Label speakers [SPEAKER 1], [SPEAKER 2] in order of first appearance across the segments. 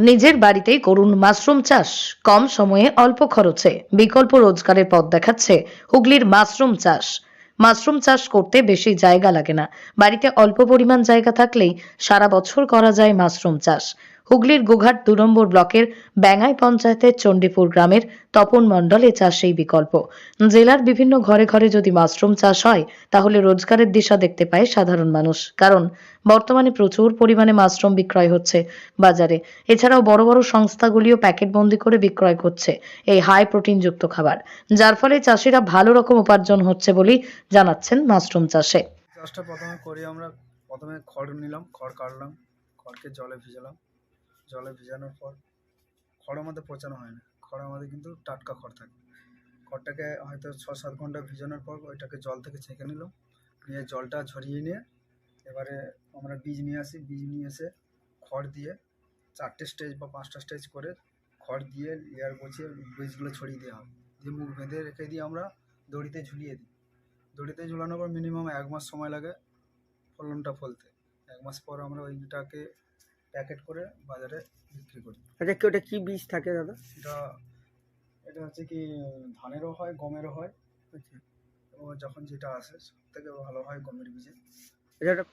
[SPEAKER 1] নিজের বাড়িতেই করুন মাশরুম চাষ। কম সময়ে অল্প খরচে বিকল্প রোজগারের পথ দেখাচ্ছে হুগলির মাশরুম চাষ। মাশরুম চাষ করতে বেশি জায়গা লাগে না। বাড়িতে অল্প পরিমাণ জায়গা থাকলেই সারা বছর করা যায় মাশরুম চাষ। হুগলির গোঘাট ২ নম্বর ব্লকের ব্যাঙ্গাই পঞ্চায়েতের চণ্ডীপুর গ্রামের তপন মণ্ডল এ চাষেই বিকল্প। জেলার বিভিন্ন ঘরে ঘরে যদি মাশরুম চাষ হয় তাহলে রোজগারের দিশা দেখতে পায় সাধারণ মানুষ। কারণ বর্তমানে প্রচুর পরিমাণে মাশরুম বিক্রয় হচ্ছে বাজারে। এছাড়াও বড় বড় সংস্থাগুলিও প্যাকেটবন্দি করে বিক্রয় করছে এই হাই প্রোটিনযুক্ত খাবার, যার ফলে চাষিরা ভালো রকম উপার্জন হচ্ছে বলেই জানাচ্ছেন মাশরুম চাষে।
[SPEAKER 2] চাষটা প্রথমে করি আমরা। প্রথমে খড় নিলাম, খড় কাটলাম, খড়কে জলে ভিজালাম। জলে ভিজানোর পর খড় আমাদের পচানো হয় না, খড় আমাদের কিন্তু টাটকা খড় থাকে। খড়টাকে হয়তো ৬-৭ ঘন্টা ভিজানোর পর ওইটাকে জল থেকে ছেঁকে নিলাম, নিয়ে জলটা ঝরিয়ে নিয়ে এবারে আমরা বীজ নিয়ে আসি। বীজ নিয়ে এসে খড় দিয়ে ৪টে স্টেজ বা ৫টা স্টেজ করে খড় দিয়ে লেয়ার বসিয়ে বীজগুলো ছড়িয়ে দেওয়া হয়। দিয়ে মুখ বেঁধে রেখে দিয়ে আমরা দড়িতে ঝুলিয়ে দিই। দড়িতে ঝুলানোর পর মিনিমাম ১ মাস সময় লাগে ফলনটা ফলতে। ১ মাস পর আমরা ওইটাকে প্যাকেট করে বাজারে বিক্রি করি।
[SPEAKER 3] আচ্ছা, কি ওটা কি বীজ থাকে দাদা?
[SPEAKER 2] এটা এটা হচ্ছে কি ধানেরও হয়, গমেরও হয়।
[SPEAKER 3] আচ্ছা,
[SPEAKER 2] এবং যখন যেটা আসে সবথেকে ভালো হয় গমের বীজে।
[SPEAKER 3] এটা একটা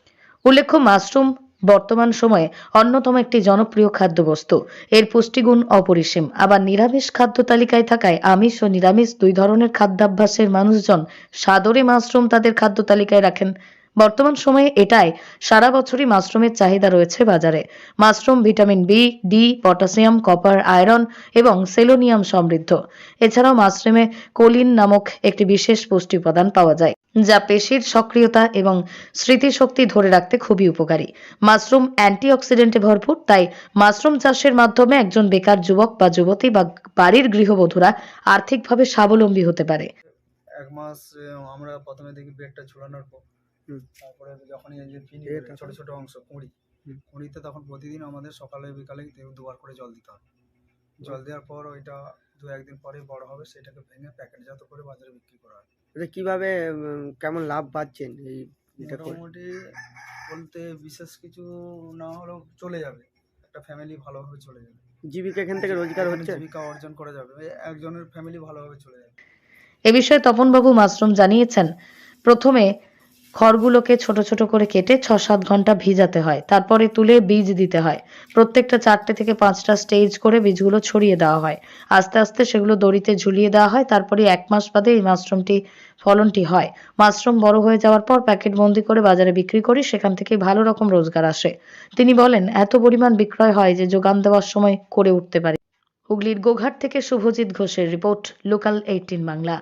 [SPEAKER 1] উল্লেখ্য, মাশরুম বর্তমান সময়ে অন্যতম একটি জনপ্রিয় খাদ্যবস্তু। এর পুষ্টিগুণ অপরিসীম। আবার নিরামিষ খাদ্য তালিকায় থাকায় আমিষ ও নিরামিষ দুই ধরনের খাদ্যাভ্যাসের মানুষজন সাদরে মাশরুম তাদের খাদ্য তালিকায় রাখেন। বর্তমান সময়ে এটাই সারা বছরই মাশরুমের চাহিদা রয়েছে বাজারে। Mushroom vitamin B, D, potassium, copper, iron এবং সেলোনিয়াম সমৃদ্ধ। এছাড়াও মাশরুমে কোলিন নামক একটি বিশেষ পুষ্টি উপাদান পাওয়া যায়, যা পেশির সক্রিয়তা এবং স্মৃতিশক্তি ধরে রাখতে খুবই উপকারী। মাশরুম অ্যান্টিঅক্সিডেন্টে ভরপুর, তাই মাশরুম চাষের মাধ্যমে একজন বেকার যুবক বা যুবতী বা বাড়ির গৃহবধূরা আর্থিকভাবে স্বাবলম্বী হতে পারে।
[SPEAKER 2] ১ মাস আমরা প্রথমে দেখি বেডটা ঝুলানোর পর,
[SPEAKER 3] হুম,
[SPEAKER 2] তারপরে যখনই এই যে ফিনি
[SPEAKER 3] এটা
[SPEAKER 2] ছোট ছোট অংশ কুঁড়ি,
[SPEAKER 3] হুম।
[SPEAKER 2] কুঁড়িতে তখন প্রতিদিন আমাদের সকালে বিকালে দুবার করে জল দিতে হবে। জল দেওয়ার পর ওইটা ২-১ দিন পরেই বড় হবে, সেটাকে ভেঙে প্যাকেটজাত করে বাজারে বিক্রি করা হয়।
[SPEAKER 3] এটা কিভাবে কেমন লাভ পাচ্ছেন এই এটা করে?
[SPEAKER 2] মোটামুটি বলতে বিশেষ কিছু না হলেও চলে যাবে, একটা ফ্যামিলি ভালোভাবে চলে যাবে।
[SPEAKER 3] জীবিকা এখান থেকে রোজগার
[SPEAKER 2] এখানে
[SPEAKER 3] হচ্ছে?
[SPEAKER 2] জীবিকা অর্জন করা যাবে, একজনের ফ্যামিলি ভালোভাবে চলে যাবে।
[SPEAKER 1] এ বিষয়ে তপনবাবু মাশরুম জানিয়েছেন, প্রথমে খড়গুলোকে ছোট ছোট করে কেটে ৬-৭ ঘন্টা ভিজাতে হয়, তারপরে তুলে বীজ দিতে হয়। প্রত্যেকটা ৪টে থেকে ৫টা স্টেজ করে বীজগুলো ছড়িয়ে দেওয়া হয়। আস্তে আস্তে সেগুলো দড়িতে ঝুলিয়ে দেওয়া হয়। তারপরে ১ মাস বাদে এই ফলনটি হয়। মাশরুম বড় হয়ে যাওয়ার পর প্যাকেট বন্দি করে বাজারে বিক্রি করি, সেখান থেকে ভালো রকম রোজগার আসে। তিনি বলেন, এত পরিমাণ বিক্রয় হয় যে যোগান দেওয়ার সময় করে উঠতে পারে। হুগলির গোঘাট থেকে শুভজিৎ ঘোষের রিপোর্ট, লোকাল ১৮ বাংলা।